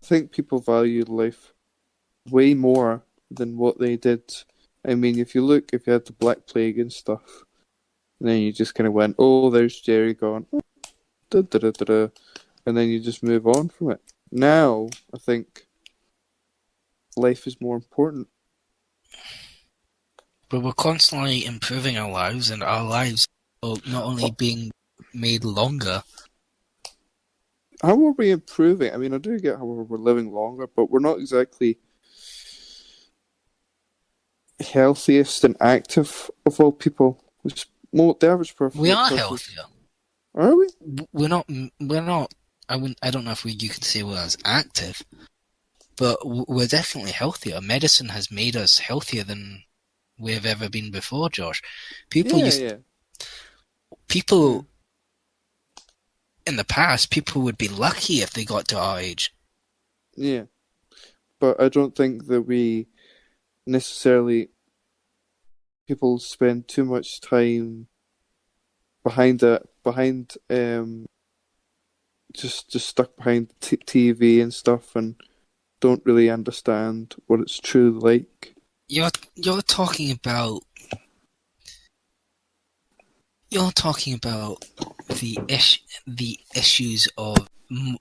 I think people value life way more than what they did. I mean, if you had the Black Plague and stuff, and then you just kind of went, oh, there's Jerry gone, da, da, da, da, da, and then you just move on from it. Now, I think life is more important. But we're constantly improving our lives, and our lives are not only being made longer. How are we improving? I mean, I do get how we're living longer, but we're not exactly healthiest and active of all people. The average We are person. healthier. Are we? We're not. We're not. I don't know if you could say we're as active, but we're definitely healthier. Medicine has made us healthier than we've ever been before, Josh. People Yeah, used yeah. people in the past. People would be lucky if they got to our age. Yeah. But I don't think that we necessarily people spend too much time behind just stuck behind TV and stuff and don't really understand what it's truly like. You're talking about the issues of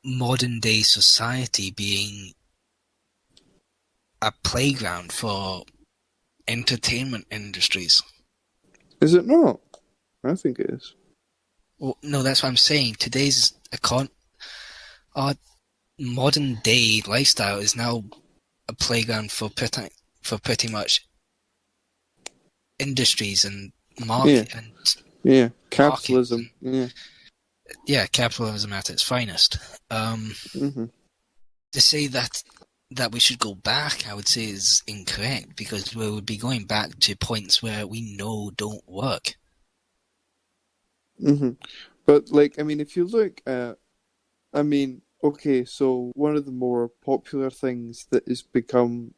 modern day society being a playground for entertainment industries. Is it not? I think it is. Well, no, that's what I'm saying. Today's our modern day lifestyle is now a playground for pretty much industries and Yeah, market and yeah. markets. Capitalism. Yeah. Yeah, capitalism at its finest. Hmm. To say that we should go back, I would say, is incorrect, because we would be going back to points where we know don't work. Hmm. But like, I mean, if you look at, I mean, okay, so one of the more popular things that's become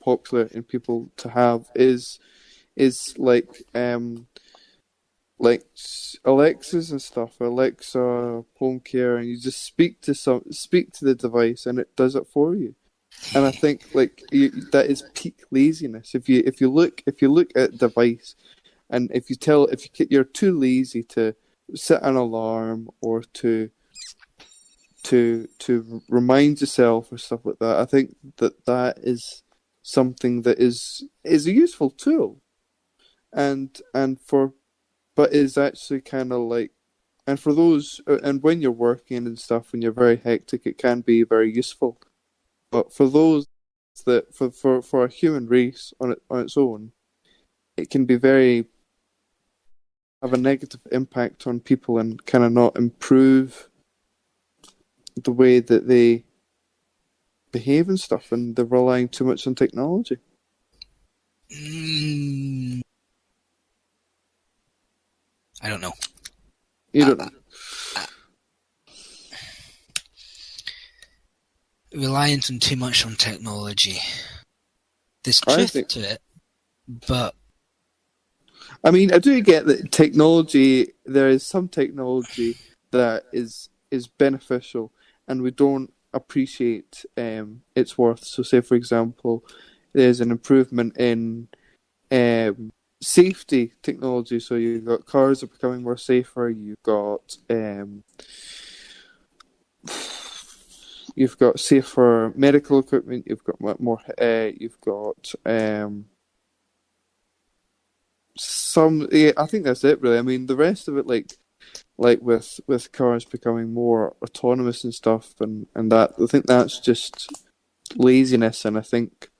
popular in people to have is like Alexas and stuff, Alexa, HomeKit, and you just speak to the device and it does it for you. And I think that is peak laziness. If you look at the device and you're too lazy to set an alarm or to remind yourself or stuff like that, I think that is something that is a useful tool and for but is actually kind of like and for those and when you're working and stuff when you're very hectic it can be very useful, but for those that for a human race on its own it can be very have a negative impact on people and kind of not improve the way that they behave and stuff, and they're relying too much on technology. Mm, I don't know. You don't know. Reliance on too much on technology. There's I truth think. to it, but I mean, I do get that technology. There is some technology that is beneficial, and we don't appreciate its worth. So, say for example, there's an improvement in safety technology. So you've got cars are becoming more safer. You've got safer medical equipment. You've got more. You've got some. Yeah, I think that's it. Really, I mean, the rest of it, like with cars becoming more autonomous and stuff, and that I think that's just laziness. And I think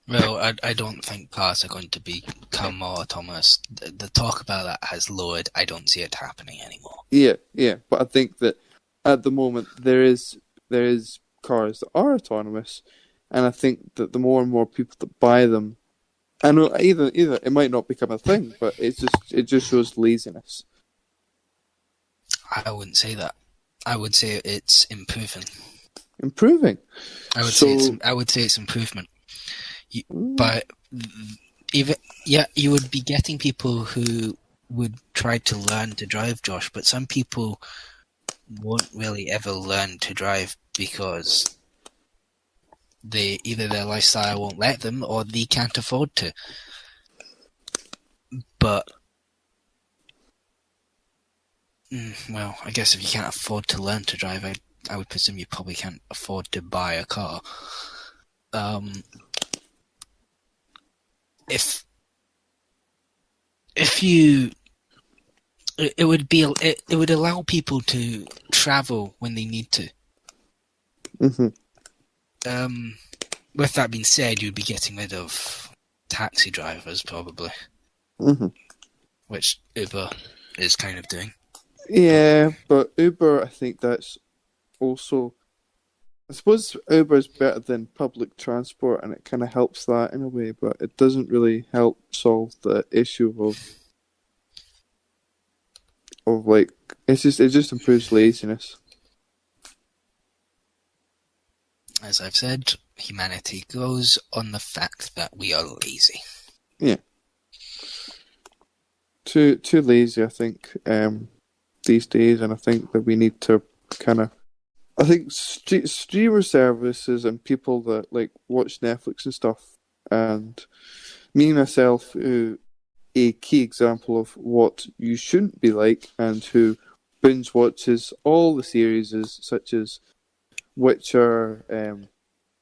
well, I don't think cars are going to become more autonomous. The talk about that has lowered. I don't see it happening anymore. yeah, but I think that at the moment there is cars that are autonomous, and I think that the more and more people that buy them, I know either it might not become a thing, but it just shows laziness. I wouldn't say that. I would say it's improving. Improving. So I would say it's improvement. mm, But even you would be getting people who would try to learn to drive, Josh. But some people won't really ever learn to drive because either their lifestyle won't let them, or they can't afford to. But well, I guess if you can't afford to learn to drive, I would presume you probably can't afford to buy a car. If you, it would be it would allow people to travel when they need to. With that being said, you'd be getting rid of taxi drivers probably, which Uber is kind of doing. Yeah, but Uber, I think that's also. I suppose Uber is better than public transport, and it kind of helps that in a way, but it doesn't really help solve the issue of like it just improves laziness. As I've said, humanity grows on the fact that we are lazy. Yeah, too lazy, I think, these days, and I think that we need to kind of. I think streamer services and people that like watch Netflix and stuff, and me myself, who a key example of what you shouldn't be like, and who binge watches all the series, such as Witcher,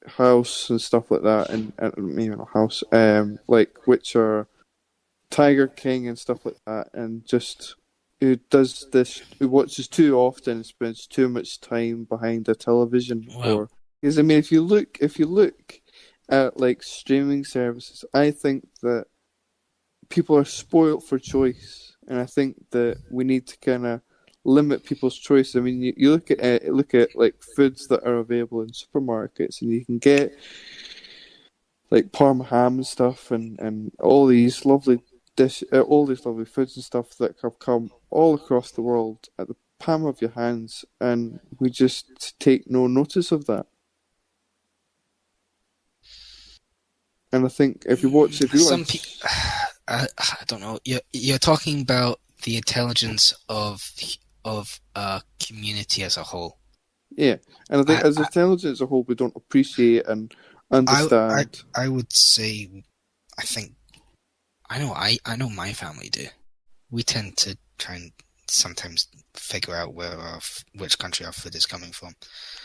House, and stuff like that, and maybe not House, like Witcher, Tiger King, and stuff like that, and just who does this, who watches too often, and spends too much time behind a television, Well, or because I mean, if you look at like streaming services, I think that people are spoilt for choice, and I think that we need to kind of limit people's choice. I mean, you look at like foods that are available in supermarkets, and you can get like Parma ham and stuff, and all these lovely all these lovely foods and stuff that have come all across the world at the palm of your hands, and we just take no notice of that. And I think if you some watch, people, I don't know. You're talking about the intelligence of a community as a whole. yeah, and I think I, as intelligence as a whole, we don't appreciate and understand. I would say, I think I know my family do. We tend to try and sometimes figure out which country our food is coming from.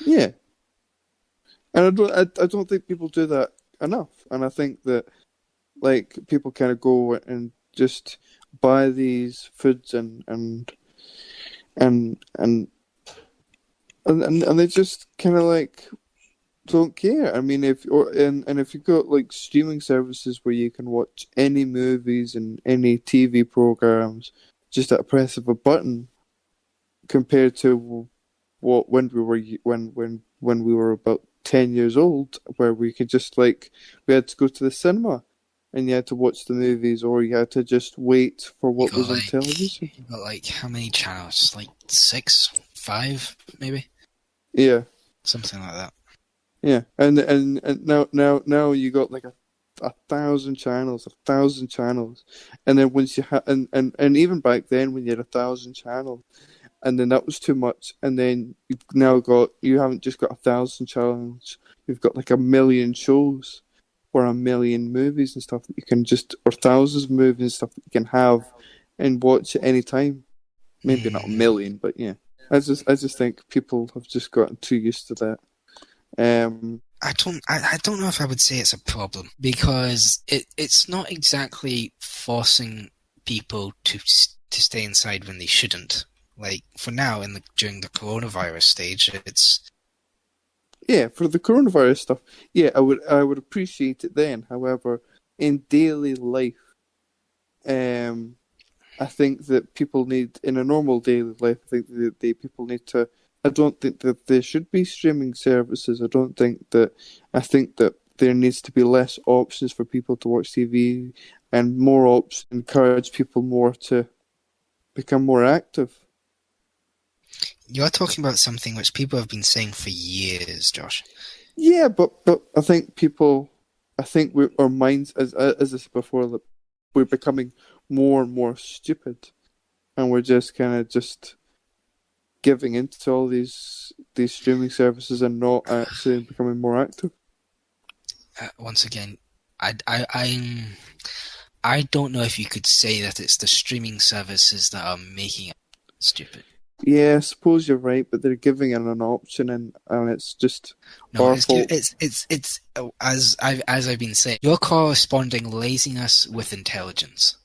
Yeah, and I don't think people do that enough. And I think that like people kind of go and just buy these foods and and and they just kind of like don't care. I mean, and if you've got like streaming services where you can watch any movies and any TV programs just at a press of a button, compared to what when we were when we were about 10 years old, where we could just like we had to go to the cinema and you had to watch the movies, or you had to just wait for You what got was on like television. you got like how many channels? Like 6, 5, maybe Yeah, something like that. yeah, and now you got like a thousand channels, and then once you and even back then when you had 1,000 channels, and then that was too much, and then you haven't just got 1,000 channels, you've got like 1,000,000 shows or 1,000,000 movies and stuff that you can just, or thousands of movies and stuff that you can have and watch at any time. Maybe not a Hmm. million, but yeah. I just think people have just gotten too used to that. Um, I don't know if I would say it's a problem because it's not exactly forcing people to stay inside when they shouldn't. Like for now, during the coronavirus stage, it's yeah, for the coronavirus stuff, yeah, I would appreciate it then. However, in daily life, um, I think that people need, in a normal daily life, I think that people need to. I don't think that there should be streaming services. I think that there needs to be less options for people to watch TV, and more options encourage people more to become more active. you're talking about something which people have been saying for years, Josh. Yeah, but I think our minds, as I said before, that we're becoming more and more stupid, and we're just kind of just giving into all these streaming services and not actually becoming more active. once again, I don't know if you could say that it's the streaming services that are making it stupid. Yeah, I suppose you're right, but they're giving it an option, and it's just No, our fault. it's as I've been saying, you're corresponding laziness with intelligence,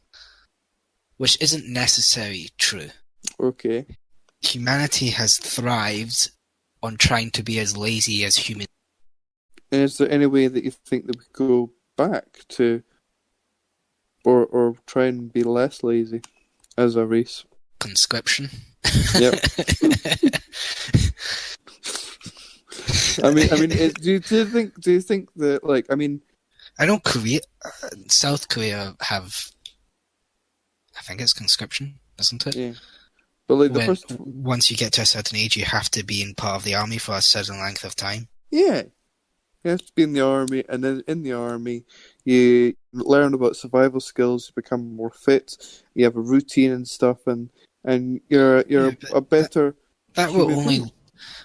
which isn't necessarily true. Okay. Humanity has thrived on trying to be as lazy as humans. And is there any way that you think that we could go back to, or try and be less lazy as a race? Conscription. Yep. Do you think that, like, I mean, I know South Korea have, I think it's conscription, isn't it? yeah, but like the When first, once you get to a certain age, you have to be in part of the army for a certain length of time. yeah, you have to be in the army, and then in the army, you learn about survival skills, you become more fit, you have a routine and stuff, and you're Yeah, a better that will human only, being.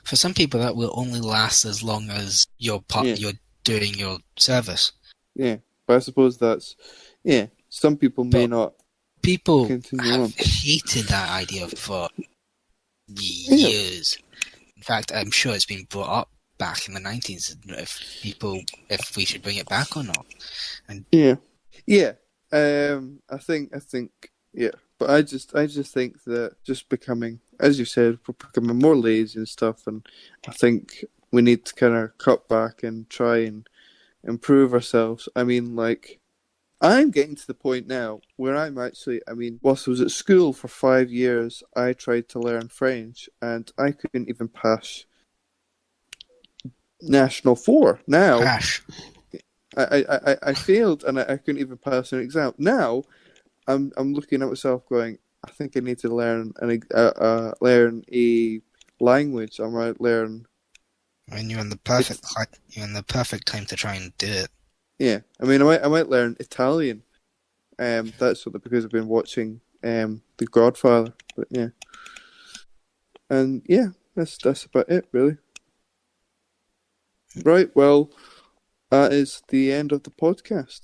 for some people, that will only last as long as Yeah, you're doing your service. yeah. But I suppose that's, yeah. Some people may But not people continue have on. hated that idea for Yeah, years. In fact, I'm sure it's been brought up back in the 90s if we should bring it back or not. And yeah, yeah. I think, yeah. But I just think that just becoming, as you said, we're becoming more lazy and stuff, and I think we need to kind of cut back and try and improve ourselves. I mean, like, I'm getting to the point now where I'm actually, I mean, whilst I was at school for 5 years, I tried to learn French, and I couldn't even pass National 4. Now, crash. I failed, and I couldn't even pass an exam. Now, I'm looking at myself going, I think I need to learn a language. I might learn. And It's you're in the perfect time to try and do it. yeah. I mean, I might learn Italian. That's sort of because I've been watching The Godfather. But yeah, and yeah, that's about it really. Right. Well, that is the end of the podcast.